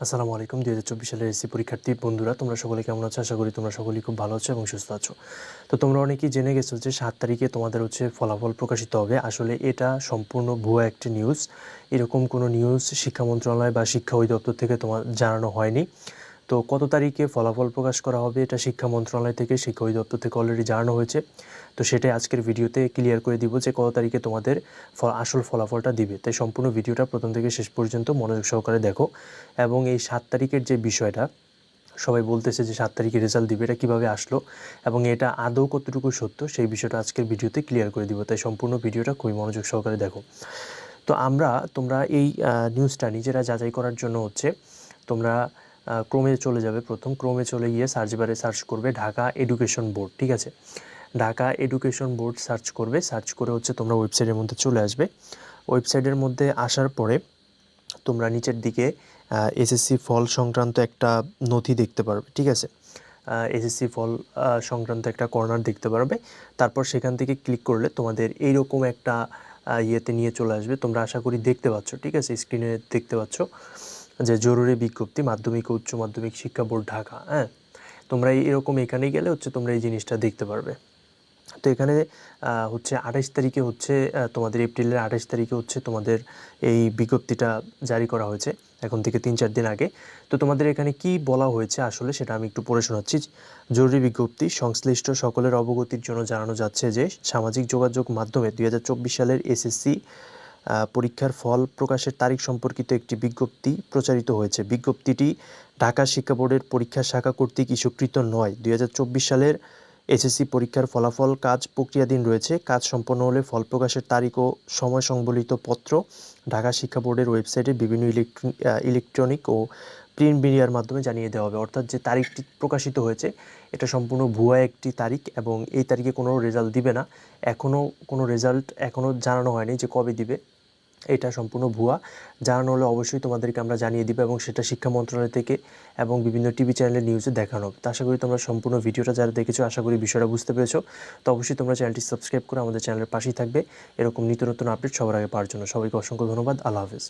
আসসালামু আলাইকুম। ২০২৪ সালের এসএসসি পরীক্ষার্থী বন্ধুরা, তোমরা সকলে কেমন আছো? আশা করি তোমরা সকলেই খুব ভালো আছো এবং সুস্থ আছো। তো তোমরা অনেকেই জেনে গেছো যে ৭ তারিখে তোমাদের ফলাফল প্রকাশিত হবে। আসলে এটা সম্পূর্ণ ভুয়া একটি নিউজ। এরকম কোনো নিউজ শিক্ষা মন্ত্রণালয় বা শিক্ষা অধিদপ্তর থেকে জানানো হয়নি। তো কত তারিখে ফলাফল প্রকাশ করা হবে এটা শিক্ষা মন্ত্রণালয় থেকে, শিক্ষা অধিদপ্তর থেকে অলরেডি জানানো হয়েছে। তো সেটাই আজকের ভিডিওতে ক্লিয়ার করে দিব যে কত তারিখে তোমাদের আসল ফলাফলটা দিবে। তাই সম্পূর্ণ ভিডিওটা প্রথম থেকে শেষ পর্যন্ত মনোযোগ সহকারে দেখো। এবং এই ৭ তারিখের যে বিষয়টা, সবাই বলতেছে যে 7 তারিখে রেজাল্ট দিবে, এটা কীভাবে আসলো এবং এটা আদৌ কতটুকু সত্য সেই বিষয়টা আজকের ভিডিওতে ক্লিয়ার করে দিব। তাই সম্পূর্ণ ভিডিওটা খুবই মনোযোগ সহকারে দেখো। তো তোমরা এই নিউজটা নিজেরা যাচাই করার জন্য তোমরা ক্রোমে চলে যাবে। প্রথম ক্রোমে চলে গিয়ে সার্চ বারে সার্চ করবে ঢাকা এডুকেশন বোর্ড। ঠিক আছে, ঢাকা এডুকেশন বোর্ড সার্চ করবে। সার্চ করে তোমরা ওয়েবসাইটের মধ্যে চলে আসবে। ওয়েবসাইটের মধ্যে আসার পরে তোমরা নিচের দিকে এসএসসি ফল সংক্রান্ত একটা নথি দেখতে পারবে। ঠিক আছে, এসএসসি ফল সংক্রান্ত একটা কর্নার দেখতে পারবে। তারপর সেখান থেকে ক্লিক করলে তোমাদের এইরকম একটা ইয়েতে নিয়ে চলে আসবে। তোমরা আশা করি দেখতে পাচ্ছ, ঠিক আছে, স্ক্রিনে দেখতে পাচ্ছ যে জরুরি বিজ্ঞপ্তি মাধ্যমিক ও উচ্চ মাধ্যমিক শিক্ষা বোর্ড ঢাকা। হ্যাঁ, তোমরা এরকম এখানে গেলে তোমরা এই জিনিসটা দেখতে পারবে। তো এখানে ২৮ তারিখে তোমাদের এপ্রিলের ২৮ তারিখে তোমাদের এই বিজ্ঞপ্তিটা জারি করা হয়েছে, এখন থেকে ৩-৪ দিন আগে। তো তোমাদের এখানে কি বলা হয়েছে আসলে সেটা আমি একটু পড়ে শোনাচ্ছি। জরুরি বিজ্ঞপ্তি, সংশ্লিষ্ট সকলের অবগতির জন্য জানানো যাচ্ছে যে সামাজিক যোগাযোগ মাধ্যমে ২০২৪ সালের এসএসসি পরীক্ষার ফল প্রকাশের তারিখ সম্পর্কিত একটি বিজ্ঞপ্তি প্রচারিত হয়েছে। বিজ্ঞপ্তিটি ঢাকা শিক্ষা বোর্ডের পরীক্ষা শাখা কর্তৃক ইস্যুকৃত নয়। ২০২৪ সালের এসএসসি পরীক্ষার ফলাফল কাজ প্রক্রিয়াধীন রয়েছে। কাজ সম্পন্ন হলে ফল প্রকাশের তারিখ ও সময় সংবলিত পত্র ঢাকা শিক্ষা বোর্ডের ওয়েবসাইটে বিভিন্ন ইলেকট্রনিক ও প্রিন্ট মিডিয়ার মাধ্যমে জানিয়ে দেওয়া হবে। অর্থাৎ যে তারিখটি প্রকাশিত হয়েছে এটা সম্পূর্ণ ভুয়া একটি তারিখ এবং এই তারিখে কোনো রেজাল্ট দিবে না। কোনো রেজাল্ট এখনও জানানো হয়নি যে কবে দিবে। এটা সম্পূর্ণ ভুয়া। জানানো হলে অবশ্যই তোমাদেরকে আমরা জানিয়ে দিব এবং সেটা শিক্ষা মন্ত্রণালয় থেকে এবং বিভিন্ন টিভি চ্যানেলের নিউজে দেখানো হবে। তো আশা করি তোমরা সম্পূর্ণ ভিডিওটা যারা দেখেছো আশা করি বিষয়টা বুঝতে পেরেছো। তো অবশ্যই তোমরা চ্যানেলটি সাবস্ক্রাইব করে আমাদের চ্যানেলের পাশেই থাকবে এরকম নিত্য নতুন আপডেট সবার আগে পাওয়ার জন্য। সবাইকে অসংখ্য ধন্যবাদ। আল্লাহ হাফেজ।